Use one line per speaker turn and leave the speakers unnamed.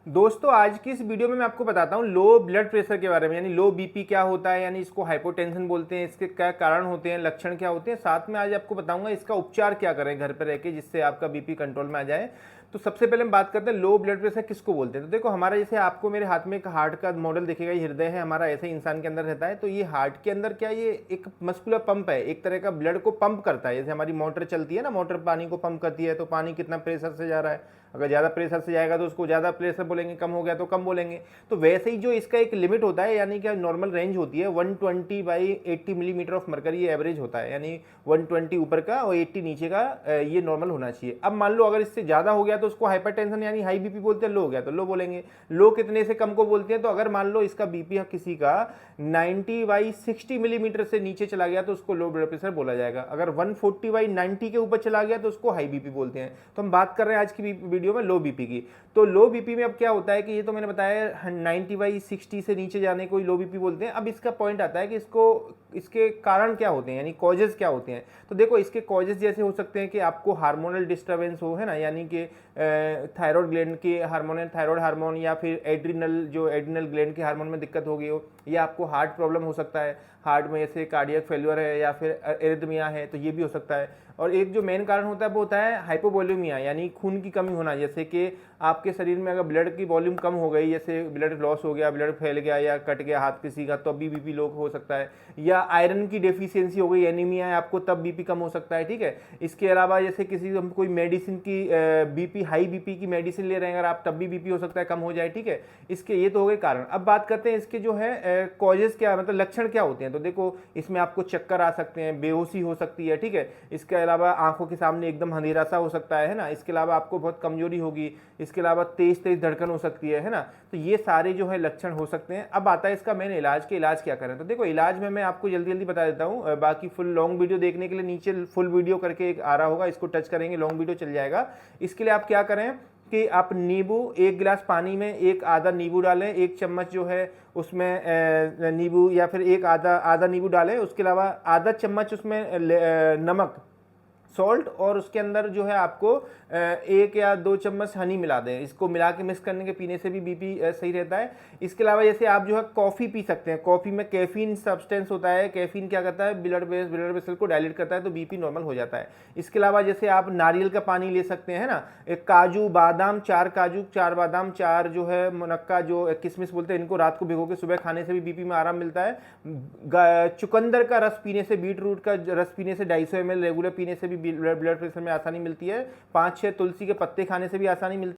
दोस्तों आज की इस वीडियो में मैं आपको बताता हूँ लो ब्लड प्रेशर के बारे में, यानी लो बीपी क्या होता है, यानी इसको हाइपोटेंशन बोलते हैं, इसके क्या कारण होते हैं, लक्षण क्या होते हैं, साथ में आज आपको बताऊंगा इसका उपचार क्या करें घर पर रह के जिससे आपका बीपी कंट्रोल में आ जाए। तो सबसे पहले हम बात करते हैं लो ब्लड प्रेशर किसको बोलते हैं। तो देखो हमारा जैसे आपको मेरे हाथ में एक हार्ट का मॉडल दिखेगा, ये हृदय है हमारा, ऐसे इंसान के अंदर रहता है। तो ये हार्ट के अंदर क्या, ये एक मस्कुलर पंप है, एक तरह का ब्लड को पंप करता है। जैसे हमारी मोटर चलती है ना, मोटर पानी को पंप करती है, तो पानी कितना प्रेशर से जा रहा है, अगर ज़्यादा प्रेशर से जाएगा तो उसको ज़्यादा प्रेशर बोलेंगे, कम हो गया तो कम बोलेंगे। तो वैसे ही जो इसका एक लिमिट होता है, यानी कि नॉर्मल रेंज होती है 120/80 मिलीमीटर ऑफ मरकरी, ये एवरेज होता है, यानी 120 ऊपर का और 80 नीचे का, ये नॉर्मल होना चाहिए। अब मान लो अगर इससे ज़्यादा हो गया तो उसको हाइपरटेंशन यानी हाई बीपी बोलते हैं, लो हो गया तो लो बोलेंगे। लो कितने से कम को बोलते हैं, तो अगर मान लो इसका बीपी किसी का 90/60 मिलीमीटर से नीचे चला गया तो उसको लो ब्लड प्रेशर बोला जाएगा। अगर 140/90 के ऊपर चला गया तो उसको हाई बीपी बोलते हैं। तो हम बात कर रहे हैं आज की वीडियो में लो बीपी की। तो लो बीपी में अब क्या होता है कि ये तो मैंने बताया 90/60 से नीचे जाने को ही लो बीपी बोलते हैं। अब इसका पॉइंट आता है कि इसके कारण क्या होते हैं, यानी कॉजेज क्या होते हैं। तो देखो इसके कॉजेज जैसे हो सकते हैं कि आपको हार्मोनल डिस्टर्बेंस हो, है ना, यानी कि थायराइड ग्लैंड के हार्मोन, थायराइड हार्मोन, या फिर एड्रिनल ग्लैंड के हार्मोन में दिक्कत हो गई हो, या आपको हार्ट प्रॉब्लम हो सकता है, हार्ट में जैसे कार्डियक फेल्यूर है या फिर एरिथमिया है, तो ये भी हो सकता है। और एक जो मेन कारण होता है वो होता है हाइपोवोल्यूमिया, यानी खून की कमी होना। जैसे कि आपके शरीर में अगर ब्लड की वॉल्यूम कम हो गई, जैसे ब्लड लॉस हो गया, ब्लड फैल गया या कट गया हाथ किसी का, तो अभी बीपी लो हो सकता है। या आयरन की डेफिशिएंसी हो गई, एनीमिया है आपको, तब बीपी कम हो सकता है। ठीक है, इसके अलावा जैसे किसी हम कोई मेडिसिन की बीपी हाई बीपी की मेडिसिन ले रहे हैं अगर आप, तब भी बीपी हो सकता है कम हो जाए। ठीक है, इसके ये तो हो गए कारण। अब बात करते हैं इसके जो है कॉजेज क्या, मतलब लक्षण क्या होते हैं। तो देखो इसमें आपको चक्कर आ सकते हैं, बेहोशी हो सकती है। ठीक है, इसके अलावा आंखों के सामने एकदम अंधेरा सा हो सकता है ना। इसके अलावा आपको बहुत कमजोरी होगी, इसके अलावा तेज तेज धड़कन हो सकती है ना। तो ये सारे जो है लक्षण हो सकते हैं। अब आता है इसका मेन इलाज, के इलाज क्या करें। तो देखो इलाज में मैं आपको जल्दी जल्दी बता देता हूँ, बाकी फुल लॉन्ग वीडियो देखने के लिए नीचे फुल वीडियो करके एक आ रहा होगा, इसको टच करेंगे लॉन्ग वीडियो चल जाएगा। इसके लिए आप क्या करें कि आप नींबू, एक गिलास पानी में एक आधा नींबू डालें, एक चम्मच जो है उसमें नींबू, या फिर एक आधा आधा नींबू डालें। उसके अलावा आधा चम्मच उसमें नमक, सॉल्ट, और उसके अंदर जो है आपको 1 या 2 चम्मच हनी मिला दें। इसको मिला के मिक्स करने के पीने से भी बीपी सही रहता है। इसके अलावा जैसे आप जो है कॉफ़ी पी सकते हैं, कॉफ़ी में कैफीन सब्सटेंस होता है, कैफीन क्या करता है, ब्लड वेसल को डायलेट करता है, तो बीपी नॉर्मल हो जाता है। इसके अलावा जैसे आप नारियल का पानी ले सकते हैं ना, एक काजू बादाम, 4 काजू 4 बादाम, 4 जो है मुनक्का जो किशमिश बोलते हैं, इनको रात को भिगो के सुबह खाने से भी बीपी में आराम मिलता है। चुकंदर का रस पीने से, बीट रूट का रस पीने से 250 ml रेगुलर पीने से भी ब्लड प्रेशर में आसानी मिलती है। 5-6 तुलसी के पत्ते खाने से भी आसानी मिलती है।